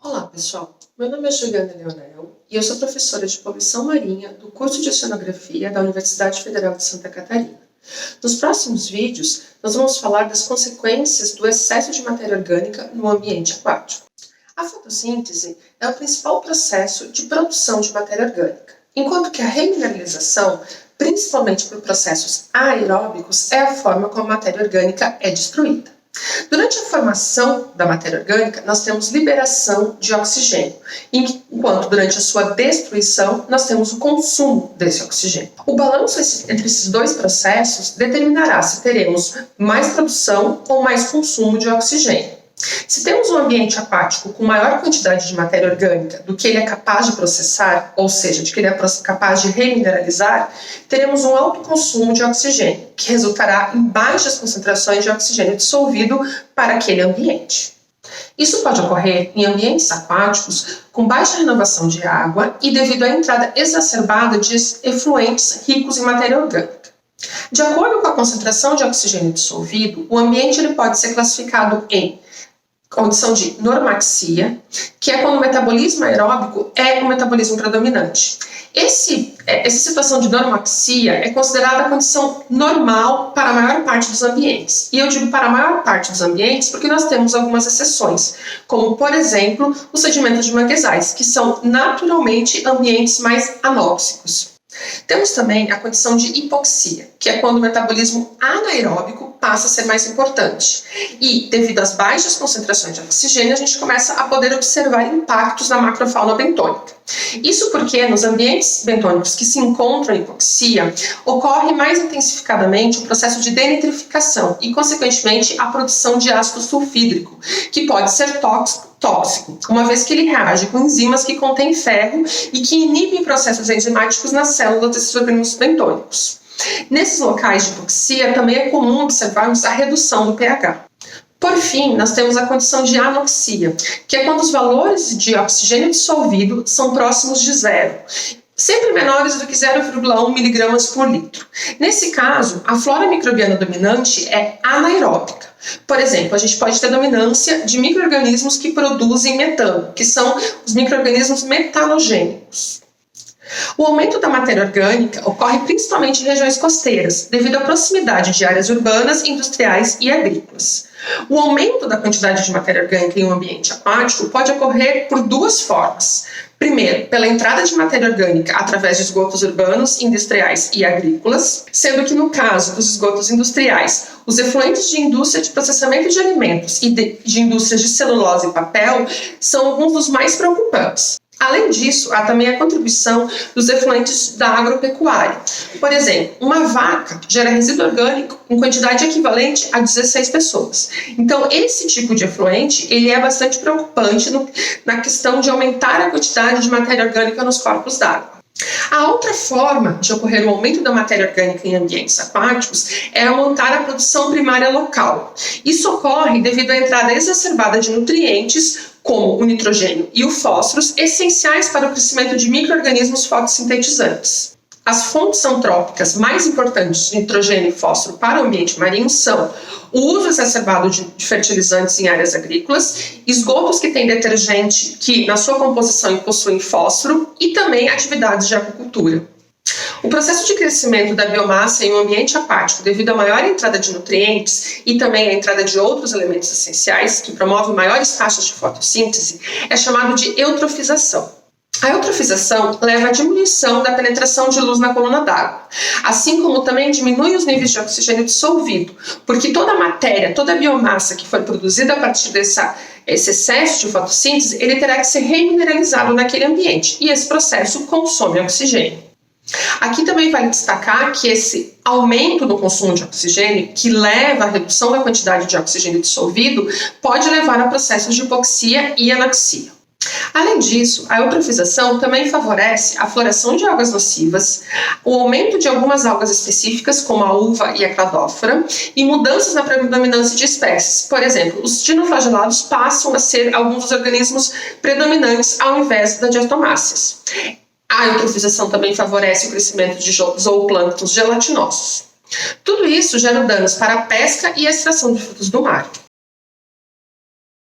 Olá, pessoal. Meu nome é Juliana Leonel e eu sou professora de Poluição Marinha do curso de Oceanografia da Universidade Federal de Santa Catarina. Nos próximos vídeos, nós vamos falar das consequências do excesso de matéria orgânica no ambiente aquático. A fotossíntese é o principal processo de produção de matéria orgânica, enquanto que a remineralização, principalmente por processos aeróbicos, é a forma como a matéria orgânica é destruída. Durante a formação da matéria orgânica, nós temos liberação de oxigênio, enquanto durante a sua destruição, nós temos o consumo desse oxigênio. O balanço entre esses dois processos determinará se teremos mais produção ou mais consumo de oxigênio. Se temos um ambiente aquático com maior quantidade de matéria orgânica do que ele é capaz de processar, ou seja, de que ele é capaz de remineralizar, teremos um alto consumo de oxigênio, que resultará em baixas concentrações de oxigênio dissolvido para aquele ambiente. Isso pode ocorrer em ambientes aquáticos com baixa renovação de água e devido à entrada exacerbada de efluentes ricos em matéria orgânica. De acordo com a concentração de oxigênio dissolvido, o ambiente ele pode ser classificado em condição de normaxia, que é quando o metabolismo aeróbico é o metabolismo predominante. Essa situação de normaxia é considerada a condição normal para a maior parte dos ambientes. E eu digo para a maior parte dos ambientes porque nós temos algumas exceções, como, por exemplo, os sedimentos de manguezais, que são naturalmente ambientes mais anóxicos. Temos também a condição de hipoxia, que é quando o metabolismo anaeróbico passa a ser mais importante. E, devido às baixas concentrações de oxigênio, a gente começa a poder observar impactos na macrofauna bentônica. Isso porque nos ambientes bentônicos que se encontram em hipoxia, ocorre mais intensificadamente o processo de denitrificação e, consequentemente, a produção de ácido sulfídrico, que pode ser tóxico, uma vez que ele reage com enzimas que contêm ferro e que inibem processos enzimáticos nas células desses organismos bentônicos. Nesses locais de hipoxia, também é comum observarmos a redução do pH. Por fim, nós temos a condição de anoxia, que é quando os valores de oxigênio dissolvido são próximos de zero, sempre menores do que 0,1 mg por litro. Nesse caso, a flora microbiana dominante é anaeróbica. Por exemplo, a gente pode ter dominância de micro-organismos que produzem metano, que são os micro-organismos metanogênicos. O aumento da matéria orgânica ocorre principalmente em regiões costeiras, devido à proximidade de áreas urbanas, industriais e agrícolas. O aumento da quantidade de matéria orgânica em um ambiente aquático pode ocorrer por duas formas. Primeiro, pela entrada de matéria orgânica através de esgotos urbanos, industriais e agrícolas, sendo que no caso dos esgotos industriais, os efluentes de indústria de processamento de alimentos e de indústrias de celulose e papel são alguns dos mais preocupantes. Além disso, há também a contribuição dos efluentes da agropecuária. Por exemplo, uma vaca gera resíduo orgânico em quantidade equivalente a 16 pessoas. Então, esse tipo de efluente ele é bastante preocupante na questão de aumentar a quantidade de matéria orgânica nos corpos d'água. A outra forma de ocorrer o aumento da matéria orgânica em ambientes aquáticos é aumentar a produção primária local. Isso ocorre devido à entrada exacerbada de nutrientes, como o nitrogênio e o fósforo, essenciais para o crescimento de micro-organismos fotossintetizantes. As fontes antrópicas mais importantes de nitrogênio e fósforo para o ambiente marinho são o uso exacerbado de fertilizantes em áreas agrícolas, esgotos que têm detergente que na sua composição possuem fósforo e também atividades de aquacultura. O processo de crescimento da biomassa em um ambiente aquático devido à maior entrada de nutrientes e também à entrada de outros elementos essenciais que promovem maiores taxas de fotossíntese é chamado de eutrofização. A eutrofização leva à diminuição da penetração de luz na coluna d'água, assim como também diminui os níveis de oxigênio dissolvido, porque toda a matéria, toda a biomassa que for produzida a partir esse excesso de fotossíntese, ele terá que ser remineralizado naquele ambiente, e esse processo consome oxigênio. Aqui também vale destacar que esse aumento no consumo de oxigênio, que leva à redução da quantidade de oxigênio dissolvido, pode levar a processos de hipoxia e anoxia. Além disso, a eutrofização também favorece a floração de algas nocivas, o aumento de algumas algas específicas, como a uva e a cladófora, e mudanças na predominância de espécies. Por exemplo, os dinoflagelados passam a ser alguns dos organismos predominantes ao invés das diatomáceas. A eutrofização também favorece o crescimento de zooplânctons gelatinosos. Tudo isso gera danos para a pesca e a extração de frutos do mar.